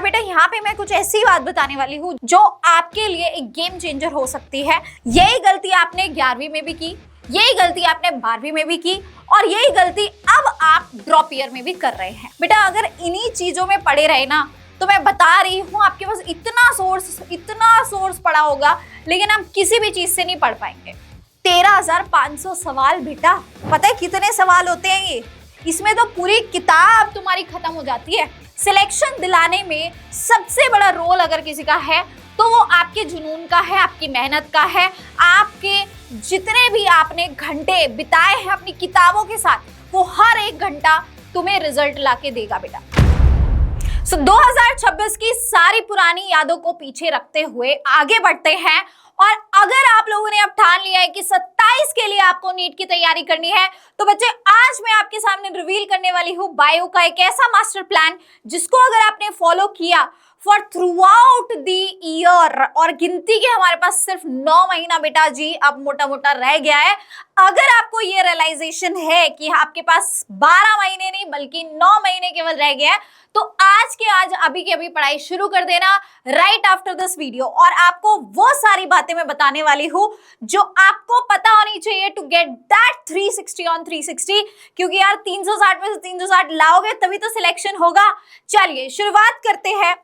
बेटा यहाँ पे मैं कुछ ऐसी बात बताने वाली हूँ जो आपके लिए एक गेम चेंजर हो सकती है। यही गलती आपने 11वीं में भी की, यही गलती आपने 12वीं में भी की और यही गलती अब आप ड्रॉप ईयर में भी कर रहे हैं। बेटा अगर इन्हीं चीजों में पड़े रहे ना तो मैं बता रही हूँ आपके पास इतना सोर्स पड़ा होगा लेकिन आप किसी भी चीज से नहीं पढ़ पाएंगे। 13,500 सवाल बेटा, पता है कितने सवाल होते हैं ये? इसमें तो पूरी किताब तुम्हारी खत्म हो जाती है। सिलेक्शन दिलाने में सबसे बड़ा रोल अगर किसी का है तो वो आपके जुनून का है, आपकी मेहनत का है, आपके जितने भी आपने घंटे बिताए हैं अपनी किताबों के साथ, वो हर एक घंटा तुम्हें रिजल्ट लाके देगा बेटा। 2026 की सारी पुरानी यादों को पीछे रखते हुए आगे बढ़ते हैं। और अगर आप लोगों ने अब ठान लिया है कि 27 के लिए आपको नीट की तैयारी करनी है तो बच्चे आज मैं आपके सामने रिवील करने वाली हूँ बायो का एक ऐसा मास्टर प्लान जिसको अगर आपने फॉलो किया for through out the year, और गिनती के हमारे पास सिर्फ 9 महीना बेटा जी अब मोटा मोटा रह गया है। अगर आपको ये रियलाइजेशन है कि आपके पास 12 महीने नहीं बल्कि 9 महीने केवल रह गया है तो आज के आज अभी की अभी पढ़ाई शुरू कर देना राइट आफ्टर दिस वीडियो। और आपको वो सारी बातें मैं बताने वाली हूँ जो आपको पता होनी चाहिए टू गेट दैट 360 ऑन 360, क्योंकि यार 360 में से 360 लाओगे तभी तो सिलेक्शन होगा। चलिए शुरुआत करते हैं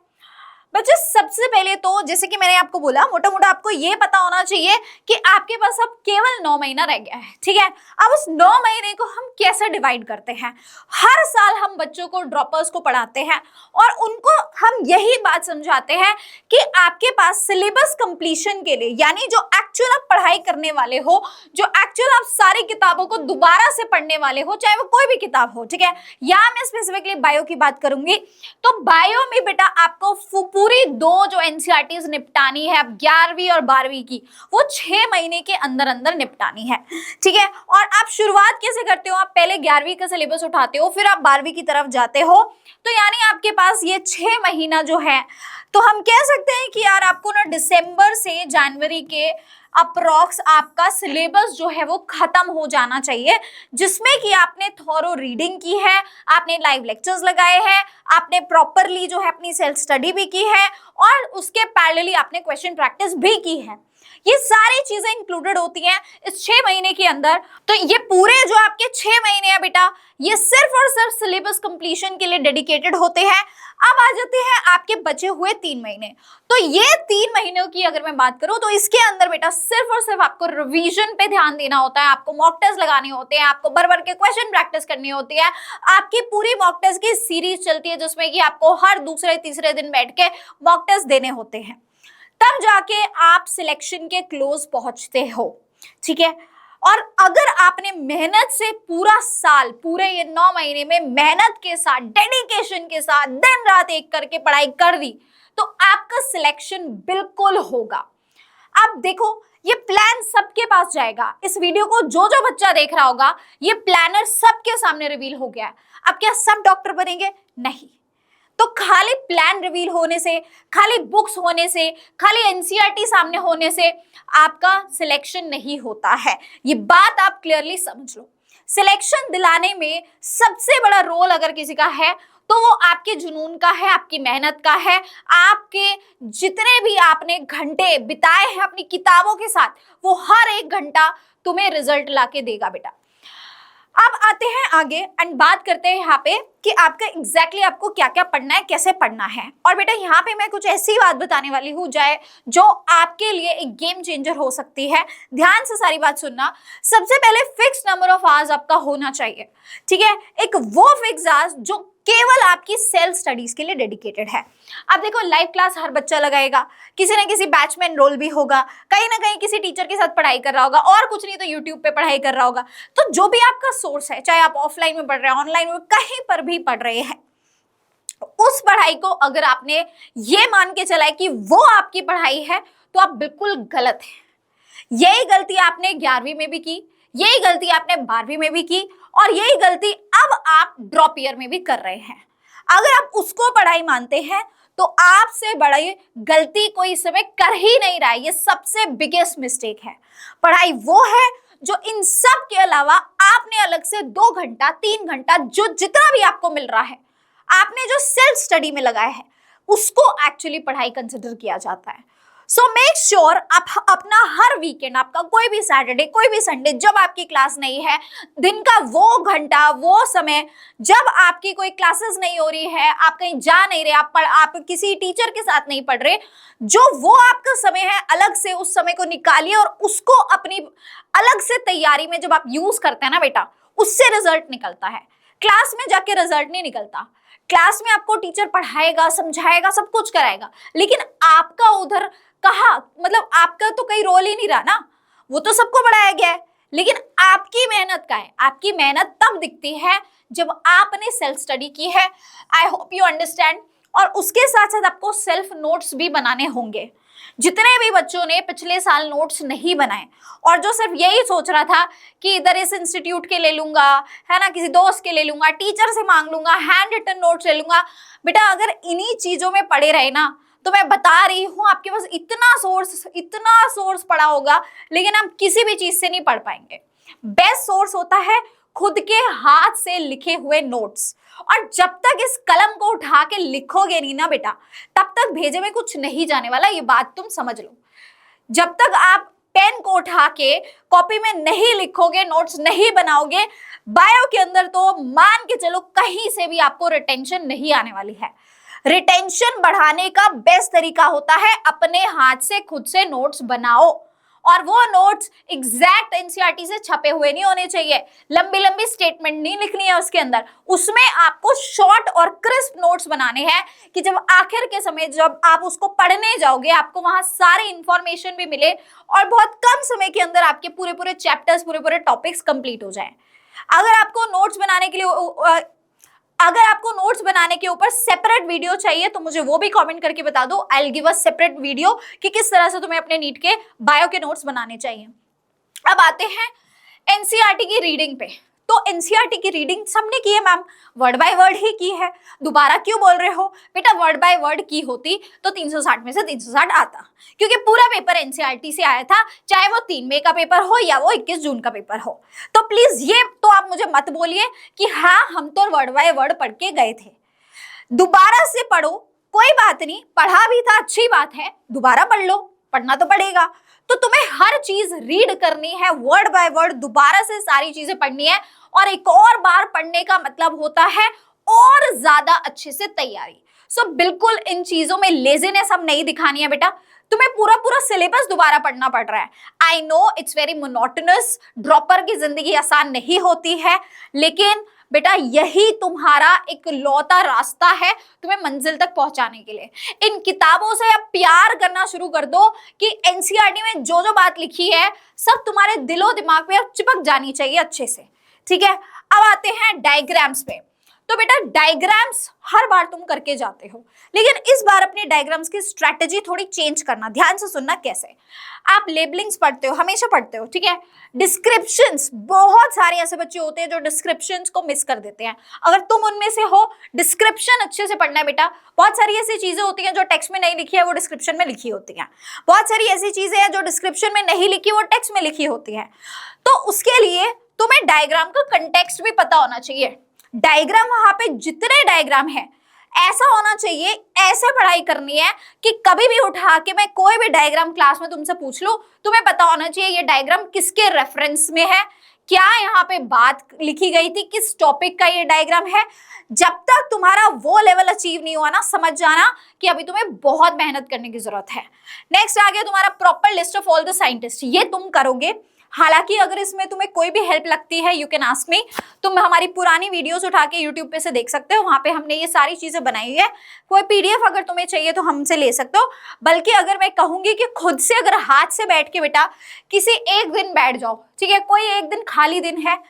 बच्चे। सबसे पहले तो जैसे कि मैंने आपको बोला मोटा मोटा आपको ये पता होना चाहिए कि आपके पास अब केवल 9 महीना रह गया है, ठीक है। अब उस 9 महीने को हम कैसे डिवाइड करते हैं? हर साल हम बच्चों को ड्रॉपर्स को पढ़ाते हैं और उनको हम यही बात समझाते हैं कि आपके पास सिलेबस कंप्लीशन के लिए, यानी जो एक्चुअल आप पढ़ाई करने वाले हो, जो एक्चुअल आप सारी किताबों को दोबारा से पढ़ने वाले हो, चाहे वो कोई भी किताब हो, ठीक है। या मैं स्पेसिफिकली बायो की बात करूंगी तो बायो में बेटा आपको पूरी 2 जो एनसीईआरटीज निपटानी है अब 11वीं और 12वीं की, वो 6 महीने के अंदर अंदर निपटानी है, ठीक है। और आप शुरुआत कैसे करते हो? आप पहले 11वीं का सिलेबस उठाते हो फिर आप 12वीं की तरफ जाते हो, तो यानी आपके पास ये 6 महीना जो है तो हम कह सकते हैं कि यार आपको ना दिसंबर से जनवरी के अप्रॉक्स आपका सिलेबस जो है वो खत्म हो जाना चाहिए, जिसमें कि आपने थॉरो रीडिंग की है, आपने लाइव लेक्चर्स लगाए हैं, आपने प्रॉपरली जो है अपनी सेल्फ स्टडी भी की है और उसके पैरेलली आपने क्वेश्चन प्रैक्टिस भी की है। ये सारी चीजें इंक्लूडेड होती हैं इस 6 महीने के अंदर। तो ये पूरे जो आपके 6 महीने हैं बेटा ये सिर्फ और सिर्फ सिलेबस कंप्लीशन के लिए डेडिकेटेड होते हैं। अब आ जाते हैं आपके बचे हुए 3 महीने। तो ये 3 महीनों की अगर मैं बात करूं तो इसके अंदर बेटा सिर्फ और सिर्फ आपको रिवीजन पे ध्यान देना होता है, आपको मॉक टेस्ट लगाने होते हैं, आपको भर के क्वेश्चन प्रैक्टिस करनी होती है। आपकी पूरी मॉक टेस्ट की सीरीज चलती है जिसमें कि आपको हर दूसरे तीसरे दिन बैठ के मॉक टेस्ट देने होते हैं, तब जाके आप सिलेक्शन के क्लोज पहुंचते हो, ठीक है। और अगर आपने मेहनत से पूरा साल, पूरे ये 9 महीने में मेहनत के साथ, डेडिकेशन के साथ, दिन रात एक करके पढ़ाई कर दी तो आपका सिलेक्शन बिल्कुल होगा। अब देखो ये प्लान सबके पास जाएगा। इस वीडियो को जो जो बच्चा देख रहा होगा ये प्लानर सबके सामने रिवील हो गया है। अब क्या सब डॉक्टर बनेंगे? नहीं। तो खाली प्लान रिवील होने से, खाली बुक्स होने से, खाली एनसीईआरटी सामने होने से आपका सिलेक्शन नहीं होता है। ये बात आप क्लियरली समझ लो। सिलेक्शन दिलाने में सबसे बड़ा रोल अगर किसी का है तो वो आपके जुनून का है, आपकी मेहनत का है, आपके जितने भी आपने घंटे बिताए हैं अपनी किताबों के साथ, वो हर एक घंटा तुम्हें रिजल्ट लाके देगा बेटा। अब आते हैं आगे एंड बात करते हैं यहाँ पे कि आपका एग्जैक्टली आपको क्या क्या पढ़ना है, कैसे पढ़ना है। और बेटा यहाँ पे मैं कुछ ऐसी बात बताने वाली हूँ जो आपके लिए एक गेम चेंजर हो सकती है। ध्यान से सारी बात सुनना। सबसे पहले फिक्स नंबर ऑफ आवर्स आपका होना चाहिए, ठीक है। एक वो फिक्स आवर्स जो केवल आपकी सेल्फ स्टडीज के लिए डेडिकेटेड है। अब देखो लाइव क्लास हर बच्चा लगाएगा, किसी ना किसी बैच में एनरोल भी होगा, कहीं ना कहीं किसी टीचर के साथ पढ़ाई कर रहा होगा और कुछ नहीं तो यूट्यूब पे पढ़ाई कर रहा होगा। तो जो भी आपका सोर्स है, चाहे आप ऑफलाइन में पढ़ रहे हैं, ऑनलाइन में, कहीं पर भी पढ़ रहे हैं, उस पढ़ाई को अगर आपने ये मान के चला है कि वो आपकी पढ़ाई है तो आप बिल्कुल गलत है। यही गलती आपने 11वीं में भी की, यही गलती आपने 12वीं में भी की और यही गलती अब आप ड्रॉप ईयर में भी कर रहे हैं। अगर आप उसको पढ़ाई मानते हैं तो आपसे बड़ी गलती कोई इस समय कर ही नहीं रहा है। ये सबसे बिगेस्ट मिस्टेक है। पढ़ाई वो है जो इन सब के अलावा आपने अलग से 2 घंटा 3 घंटा जो जितना भी आपको मिल रहा है, आपने जो सेल्फ स्टडी में लगाया है, उसको एक्चुअली पढ़ाई कंसिडर किया जाता है। सो मेक श्योर आप अपना हर वीकेंड, आपका कोई भी सैटरडे, कोई भी संडे, जब आपकी क्लास नहीं है, दिन का वो घंटा, वो समय जब आपकी कोई क्लासेस नहीं हो रही है, आप कहीं जा नहीं रहे, आप किसी टीचर के साथ नहीं पढ़ रहे, जो वो आपका समय है अलग से उस समय को निकालिए और उसको अपनी अलग से तैयारी में जब आप यूज करते हैं ना बेटा, उससे रिजल्ट निकलता है। क्लास में जाके रिजल्ट नहीं निकलता। क्लास में आपको टीचर पढ़ाएगा, समझाएगा, सब कुछ कराएगा, लेकिन आपका उधर कहा, मतलब आपका तो कोई रोल ही नहीं रहा ना, वो तो सबको बढ़ाया गया है, लेकिन आपकी मेहनत का है। आपकी मेहनत तब दिखती है जब आपने सेल्फ स्टडी की है। I hope you understand. और उसके साथ साथ आपको सेल्फ नोट्स भी बनाने होंगे। जितने भी बच्चों ने पिछले साल नोट्स नहीं बनाए और जो सिर्फ यही सोच रहा था कि इधर इस इंस्टीट्यूट के ले लूंगा, है ना, किसी दोस्त के ले लूंगा, टीचर से मांग लूंगा, हैंड रिटन नोट्स ले लूंगा, बेटा अगर इन्हीं चीजों में पड़े रहे ना, तो मैं बता रही हूं आपके पास इतना सोर्स पड़ा होगा, लेकिन आप किसी भी चीज से नहीं पढ़ पाएंगे। बेस्ट सोर्स होता है खुद के हाथ से लिखे हुए नोट्स। और जब तक इस कलम को उठा के लिखोगे नहीं ना बेटा, तब तक भेजे में कुछ नहीं जाने वाला, ये बात तुम समझ लो। जब तक आप पेन को उठा के कॉपी में नहीं लिखोगे, नोट्स नहीं बनाओगे, बायो के अंदर तो मान के चलो कहीं से भी आपको रिटेंशन नहीं आने वाली है। रिटेंशन बढ़ाने का बेस्ट तरीका होता है अपने हाथ से खुद से नोट्स बनाओ, और वो नोट्स एग्जैक्ट एनसीईआरटी से छपे हुए नहीं होने चाहिए। लंबी लंबी स्टेटमेंट नहीं लिखनी है उसके अंदर, उसमें आपको शॉर्ट और क्रिस्प नोट्स बनाने हैं कि जब आखिर के समय जब आप उसको पढ़ने जाओगे, आपको वहां सारी इंफॉर्मेशन भी मिले और बहुत कम समय के अंदर आपके पूरे पूरे चैप्टर्स, पूरे पूरे टॉपिक्स कंप्लीट हो जाएं। अगर आपको नोट्स बनाने के ऊपर सेपरेट वीडियो चाहिए तो मुझे वो भी कमेंट करके बता दो। I will give a separate video कि किस तरह से तुम्हें अपने नीट के बायो के नोट्स बनाने चाहिए। अब आते हैं एनसीईआरटी की रीडिंग पे। तो एनसीईआरटी की रीडिंग सबने की है मैम, वर्ड बाय वर्ड ही की है, दोबारा क्यों बोल रहे हो? बेटा वर्ड बाय वर्ड की होती तो 360 में से 360 आता, क्योंकि पूरा पेपर एनसीईआरटी से आया था, चाहे वो 3 मई का पेपर हो या वो 21 जून का पेपर हो। तो प्लीज ये तो आप मुझे मत बोलिए कि हाँ हम तो वर्ड बाय वर्ड पढ़ के गए थे। दोबारा से पढ़ो, कोई बात नहीं, पढ़ा भी था अच्छी बात है, दोबारा पढ़ लो, पढ़ना तो पड़ेगा। तो तुम्हें हर चीज रीड करनी है, वर्ड बाय वर्ड दोबारा से सारी चीजें पढ़नी है, और एक और बार पढ़ने का मतलब होता है और ज्यादा अच्छे से तैयारी। सो बिल्कुल इन चीजों में लेजीनेस अब नहीं दिखानी है बेटा, तुम्हें पूरा पूरा सिलेबस दोबारा पढ़ना पड़ रहा है। I know it's very monotonous, dropper की जिंदगी आसान नहीं होती है, लेकिन बेटा यही तुम्हारा एक लौता रास्ता है तुम्हें मंजिल तक पहुंचाने के लिए। इन किताबों से अब प्यार करना शुरू कर दो कि एनसीईआरटी में जो जो बात लिखी है सब तुम्हारे दिलो दिमाग पे चिपक जानी चाहिए अच्छे से, ठीक है। अब आते हैं डायग्राम्स पे। तो बेटा डायग्राम्स हर बार तुम करके जाते हो, लेकिन इस बार अपने डायग्राम्स की स्ट्रेटेजी थोड़ी चेंज करना, ध्यान से सुनना कैसे। आप लेबलिंग्स पढ़ते हो, हमेशा पढ़ते हो, ठीक है। डिस्क्रिप्शंस, बहुत सारे ऐसे बच्चे होते हैं जो डिस्क्रिप्शंस को मिस कर देते हैं। अगर तुम उनमें से हो, डिस्क्रिप्शन अच्छे से पढ़ना है बेटा। बहुत सारी ऐसी चीजें होती हैं जो टेक्स्ट में नहीं लिखी है, वो डिस्क्रिप्शन में लिखी होती हैं। बहुत सारी ऐसी चीजें हैं जो डिस्क्रिप्शन में नहीं लिखी, वो टेक्स्ट में लिखी होती है। तो उसके लिए तुम्हें डायग्राम का कंटेक्स्ट भी पता होना चाहिए। डायग्राम, वहां पे जितने डायग्राम है ऐसा होना चाहिए, ऐसे पढ़ाई करनी है कि कभी भी उठा के मैं कोई भी डायग्राम क्लास में तुमसे पूछ लूं, तुम्हें पता होना चाहिए ये डायग्राम किसके रेफरेंस में है, क्या यहाँ पे बात लिखी गई थी, किस टॉपिक का ये डायग्राम है। जब तक तुम्हारा वो लेवल अचीव नहीं हुआ ना, समझ जाना कि अभी तुम्हें बहुत मेहनत करने की जरूरत है। नेक्स्ट आ गया तुम्हारा proper list of all the scientist. ये तुम करोगे, हालांकि अगर इसमें तुम्हें कोई भी हेल्प लगती है यू कैन आस्क मी। तुम हमारी पुरानी वीडियोस उठा के यूट्यूब पे से देख सकते हो, वहां पे हमने ये सारी चीजें बनाई है। कोई पीडीएफ अगर तुम्हें चाहिए तो हमसे ले सकते हो, बल्कि अगर मैं कहूंगी कि खुद से अगर हाथ से बैठ के बेटा किसी एक दिन बैठ जाओ, ठीक है, कोई एक दिन खाली दिन है,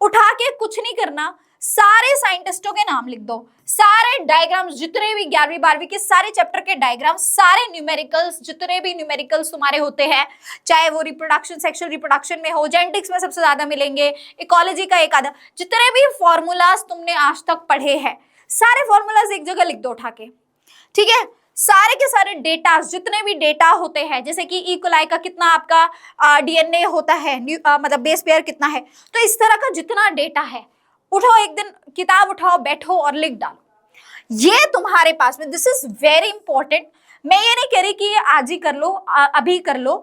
उठा के कुछ नहीं करना, सारे साइंटिस्टों के नाम लिख दो, सारे डायग्राम्स जितने भी 11वीं 12वीं के सारे चैप्टर के डायग्राम्स, सारे न्यूमेरिकल्स, जितने भी न्यूमेरिकल्स तुम्हारे होते हैं, चाहे वो रिप्रोडक्शन, सेक्सुअल रिप्रोडक्शन में हो, जेनेटिक्स में सबसे ज्यादा मिलेंगे, इकोलॉजी का एक आधा, जितने भी फॉर्मूलाज तुमने आज तक पढ़े हैं सारे फॉर्मूलाज एक जगह लिख दो उठा के, ठीक है। सारे के सारे डेटा, जितने भी डेटा होते हैं, जैसे कि ई कोलाई का कितना आपका डीएनए होता है, मतलब बेस पेयर कितना है, तो इस तरह का जितना डेटा है, उठो एक दिन किताब उठाओ, बैठो और लिख डालो। ये तुम्हारे पास में, दिस इज वेरी इंपॉर्टेंट। मैं ये नहीं कह रही कि ये आज ही कर लो, अभी कर लो,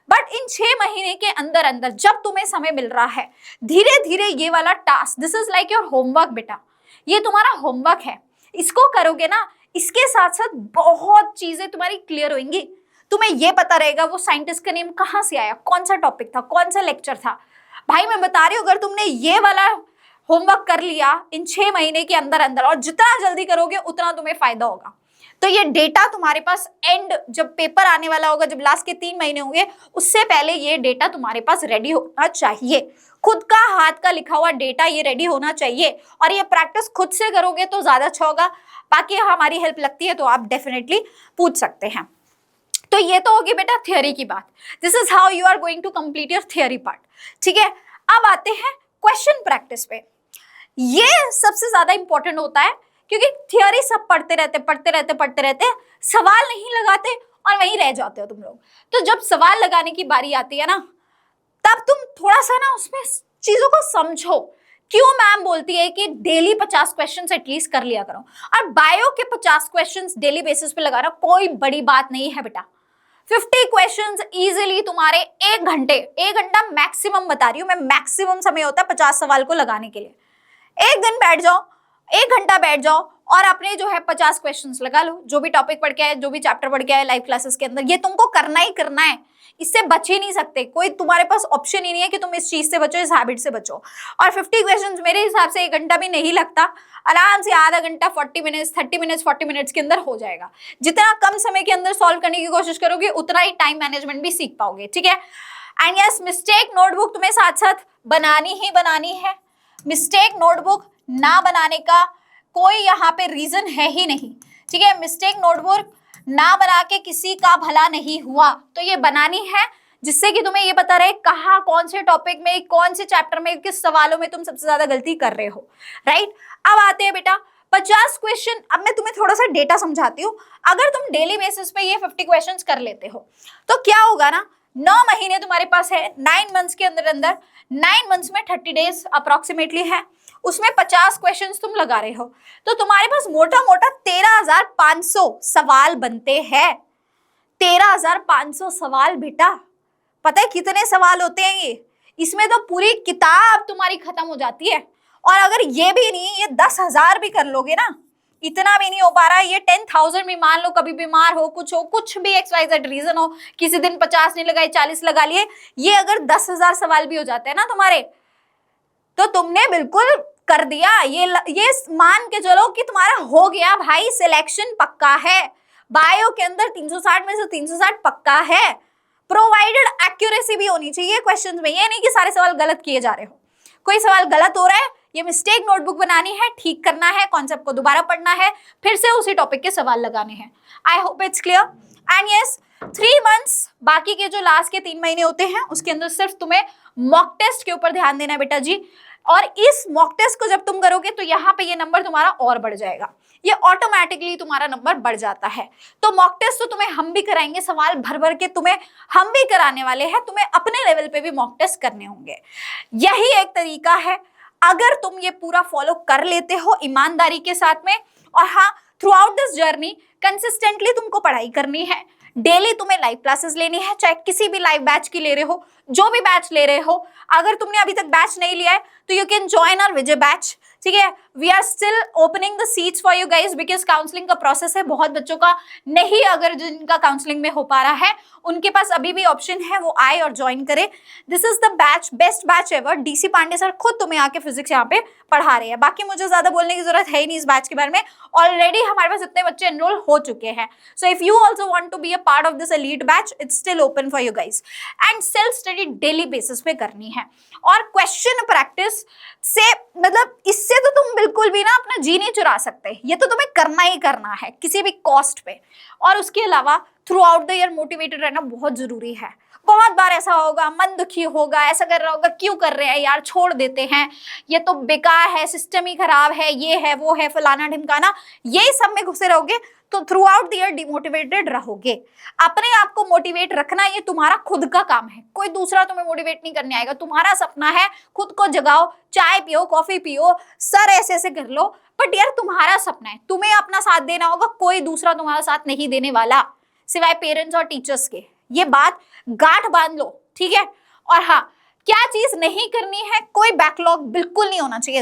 बट इन 6 महीने के अंदर अंदर जब तुम्हें समय मिल रहा है, धीरे धीरे ये वाला task, this is like your homework बेटा, ये तुम्हारा होमवर्क है। इसको करोगे ना, इसके साथ साथ बहुत चीजें तुम्हारी क्लियर होंगी। तुम्हें ये पता रहेगा वो साइंटिस्ट का नेम कहाँ से आया, कौन सा टॉपिक था, कौन सा लेक्चर था। भाई मैं बता रही हूँ, अगर तुमने ये वाला होमवर्क कर लिया इन 6 महीने के अंदर अंदर, और जितना जल्दी करोगे उतना तुम्हें फायदा होगा। तो ये डेटा तुम्हारे पास एंड जब पेपर आने वाला होगा, जब लास्ट के 3 महीने होंगे, उससे पहले ये डेटा तुम्हारे पास रेडी होना चाहिए। खुद का हाथ का लिखा हुआ डेटा ये रेडी होना चाहिए, और ये प्रैक्टिस खुद से करोगे तो ज्यादा अच्छा होगा। बाकी हमारी हेल्प लगती है तो आप डेफिनेटली पूछ सकते हैं। तो ये तो होगी बेटा थियोरी की बात। This is how you are going to complete your theory part. ठीक है, अब आते हैं क्वेश्चन प्रैक्टिस पे। ये सबसे ज्यादा इंपॉर्टेंट होता है, क्योंकि थियोरी सब पढ़ते रहते सवाल नहीं लगाते और वहीं रह जाते हो तुम लोग। तो जब सवाल लगाने की बारी आती है ना, तब तुम थोड़ा सा ना उसमें चीजों को समझो। क्यों मैम बोलती है कि डेली 50 क्वेश्चंस एटलीस्ट कर लिया करो, और बायो के 50 क्वेश्चंस डेली बेसिस पे लगाना कोई बड़ी बात नहीं है बेटा। 50 क्वेश्चंस इजीली तुम्हारे 1 घंटा मैक्सिमम बता रही हूँ मैं, मैक्सिमम समय होता है 50 सवाल को लगाने के लिए। एक दिन बैठ जाओ, 1 घंटा बैठ जाओ और अपने जो है 50 क्वेश्चंस लगा लो। जो भी टॉपिक पढ़ के आए, जो भी चैप्टर पढ़ के आए लाइव क्लासेस के अंदर, ये तुमको करना ही करना है। इससे बच ही नहीं सकते, कोई तुम्हारे पास ऑप्शन ही नहीं है कि तुम इस चीज से बचो, इस हैबिट से बचो। और 50 क्वेश्चंस मेरे हिसाब से 1 घंटा भी नहीं लगता, आराम से आधा घंटा 40 मिनट्स 30 मिनट्स 40 मिनट्स के अंदर हो जाएगा। जितना कम समय के अंदर सॉल्व करने की कोशिश करोगे उतना ही टाइम मैनेजमेंट भी सीख पाओगे। ठीक है, एंड यस, मिस्टेक नोटबुक तुम्हें साथ साथ बनानी ही बनानी है। मिस्टेक नोटबुक ना बनाने का कोई यहाँ पे रीजन है ही नहीं। ठीक है, मिस्टेक नोटबुक ना बना के किसी का भला नहीं हुआ, तो ये बनानी है, जिससे कि तुम्हें ये पता रहे कहाँ, कौन से टॉपिक में, कौन से चैप्टर में, किस सवालों में तुम सबसे ज्यादा गलती कर रहे हो। राइट, अब आते हैं बेटा 50 क्वेश्चन। अब मैं तुम्हें थोड़ा सा डेटा समझाती हूँ। अगर तुम डेली बेसिस पे ये 50 क्वेश्चन कर लेते हो तो क्या होगा ना, 9 महीने तुम्हारे पास है, 9 मंथ्स के अंदर अंदर, 9 मंथ्स में 30 डेज अप्रोक्सीमेटली है, उसमें 50 क्वेश्चंस तुम लगा रहे हो, तो तुम्हारे पास मोटा मोटा 13,500 सवाल बनते हैं। 13,500 सवाल बेटा, पता है कितने सवाल होते हैं ये? इसमें तो पूरी किताब तुम्हारी खत्म हो जाती है। और अगर ये भी नहीं, ये 10,000 भी कर लोगे ना, इतना भी नहीं हो पा रहा है, ये 10,000 भी मान लो, कभी बीमार हो, कुछ भी XYZ रीजन हो, किसी दिन 50 नहीं लगाए 40 लगा लिए, ये अगर 10,000 सवाल भी हो जाते हैं ना तुम्हारे, तो तुमने बिल्कुल कर दिया। ये मान के चलो कि तुम्हारा हो गया भाई, सिलेक्शन पक्का है। बायो के अंदर 360 में से 360 पक्का है। प्रोवाइडेड एक्यूरेसी भी होनी चाहिए क्वेश्चंस में, ये नहीं कि सारे सवाल गलत किए जा रहे हो। कोई सवाल गलत हो रहा है, ये मिस्टेक नोटबुक बनानी है, ठीक करना है, कॉन्सेप्ट को दोबारा पढ़ना है, फिर से उसी टॉपिक के सवाल लगाने हैं। I hope it's clear. And yes, 3 months, बाकी के जो लास्ट के 3 महीने होते हैं उसके अंदर सिर्फ तुम्हें मॉक टेस्ट के ऊपर ध्यान देना है बेटा जी। और इस मॉक टेस्ट को जब तुम करोगे तो यहाँ पे ये नंबर तुम्हारा और बढ़ जाएगा, ये ऑटोमेटिकली तुम्हारा नंबर बढ़ जाता है। तो मॉक टेस्ट तो तुम्हें हम भी कराएंगे, सवाल भर भर के तुम्हें हम भी कराने वाले हैं, तुम्हें अपने लेवल पे भी मॉक टेस्ट करने होंगे। यही एक तरीका है, अगर तुम ये पूरा फॉलो कर लेते हो ईमानदारी के साथ में, और हाँ, through out this journey consistently तुमको पढ़ाई करनी है। डेली तुम्हें लाइव क्लासेस लेनी है, चाहे किसी भी लाइव बैच की ले रहे हो, जो भी बैच ले रहे हो। अगर तुमने अभी तक बैच नहीं लिया है तो you can join our Vijay batch. ठीक है, we are still opening the seats for you guys, because counselling का प्रोसेस है, बहुत बच्चों का नहीं, अगर जिनका काउंसलिंग में हो पा रहा है उनके पास अभी भी ऑप्शन है, वो आए और ज्वाइन करे। This is the batch, best batch ever. DC Pandey sir खुद तुम्हें आके फिजिक्स यहाँ पे पढ़ा रहे हैं। बाकी मुझे ज्यादा बोलने की जरूरत है ही नहीं इस बैच के बारे में, ऑलरेडी हमारे पास इतने बच्चे एनरोल हो चुके हैं। So if you also want to be a part of this elite batch, it's still open for you guys. And self study daily basis पे करनी है, और क्वेश्चन प्रैक्टिस से मतलब इससे तो तुम बिल्कुल भी ना अपना जी नहीं चुरा सकते, ये तो तुम्हें करना ही करना है किसी भी कॉस्ट पे। और उसके अलावा through out the year motivated रहना बहुत जरूरी है। बहुत बार ऐसा होगा, मन दुखी होगा, ऐसा कर रहा होगा, क्यों कर रहे हैं यार, छोड़ देते हैं, ये तो बेकार है, सिस्टम ही खराब है, ये है वो है, फलाना ढिमकाना, यही सब में घुसे रहोगे तो through out the year demotivated रहोगे। अपने आप को मोटिवेट रखना ये तुम्हारा खुद का काम है, कोई दूसरा तुम्हें मोटिवेट नहीं करने आएगा। तुम्हारा सपना है, खुद को जगाओ, चाय पियो, कॉफी पियो, सर ऐसे ऐसे कर लो, बट यार तुम्हारा सपना है, तुम्हें अपना साथ देना होगा, कोई दूसरा तुम्हारा साथ नहीं देने वाला सिवाय पेरेंट्स और टीचर्स के। ये बात गांठ बांध लो, ठीक है। और हाँ, क्या चीज नहीं करनी है, कोई बैकलॉग बिल्कुल नहीं होना चाहिए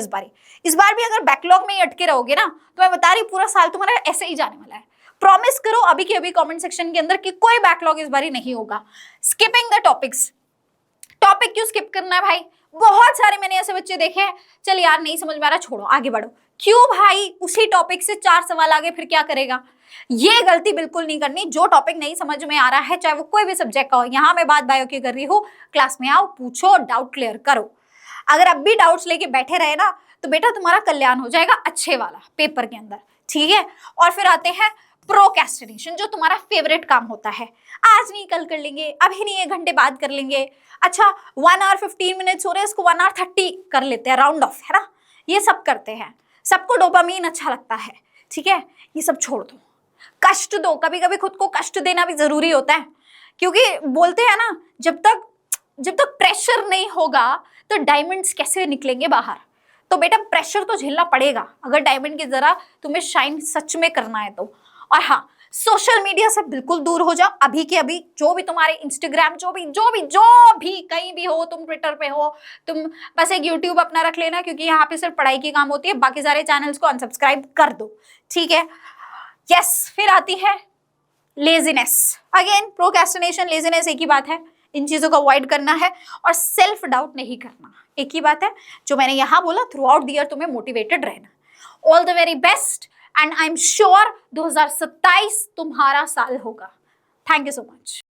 इस बार भी अगर बैकलॉग में ही अटके रहोगे ना, तो मैं बता रही पूरा साल तुम्हारा ऐसे ही जाने वाला है। प्रॉमिस करो अभी के अभी कमेंट सेक्शन के अंदर कि कोई बैकलॉग इस बार नहीं होगा। स्किपिंग द टॉपिक्स, टॉपिक क्यों स्किप करना है भाई? बहुत सारे मैंने ऐसे बच्चे देखे हैं, चल यार नहीं समझ में आ रहा, छोड़ो आगे बढ़ो। क्यों भाई? उसी टॉपिक से 4 सवाल आगे फिर क्या करेगा? ये गलती बिल्कुल नहीं करनी। जो टॉपिक नहीं समझ में आ रहा है, चाहे वो कोई भी सब्जेक्ट का हो, यहाँ मैं बात बायो की कर रही हूँ, क्लास में आओ, पूछो, डाउट क्लियर करो। अगर अब भी डाउट्स लेके बैठे रहे ना, तो बेटा तुम्हारा कल्याण हो जाएगा अच्छे वाला पेपर के अंदर, ठीक है। और फिर आते हैं प्रोक्रेस्टिनेशन, जो तुम्हारा फेवरेट काम होता है। आज नहीं कल कर लेंगे, अभी नहीं 1 घंटे बाद कर लेंगे, अच्छा 1 आवर 15 मिनट्स हो रहे हैं, इसको 1 आवर 30 कर लेते हैं, राउंड ऑफ, है ना। ये सब करते हैं, सबको डोपामीन अच्छा लगता है, ठीक है। ये सब छोड़ दो, कष्ट दो, कभी कभी खुद को कष्ट देना भी जरूरी होता है, क्योंकि बोलते हैं ना, जब तक प्रेशर नहीं होगा तो डायमंड्स कैसे निकलेंगे बाहर। तो बेटा प्रेशर तो झेलना पड़ेगा अगर डायमंड की जरा तुम्हें शाइन सच में करना है तो। और हाँ, सोशल मीडिया से बिल्कुल दूर हो जाओ अभी के अभी। जो भी तुम्हारे इंस्टाग्राम, जो भी कहीं भी हो, तुम ट्विटर पे हो, तुम बस एक यूट्यूब अपना रख लेना, क्योंकि यहाँ पे सिर्फ पढ़ाई की काम होती है, बाकी सारे चैनल्स को अनसब्सक्राइब कर दो, ठीक है। यस, फिर आती है लेजीनेस। अगेन प्रोक्रेस्टिनेशन, लेजीनेस एक ही बात है, इन चीजों को अवॉइड करना है और सेल्फ डाउट नहीं करना, एक ही बात है। जो मैंने यहाँ बोला, थ्रू आउट द ईयर तुम्हें मोटिवेटेड रहना। All the very best and I am sure 2027 तुम्हारा साल होगा। Thank you so much.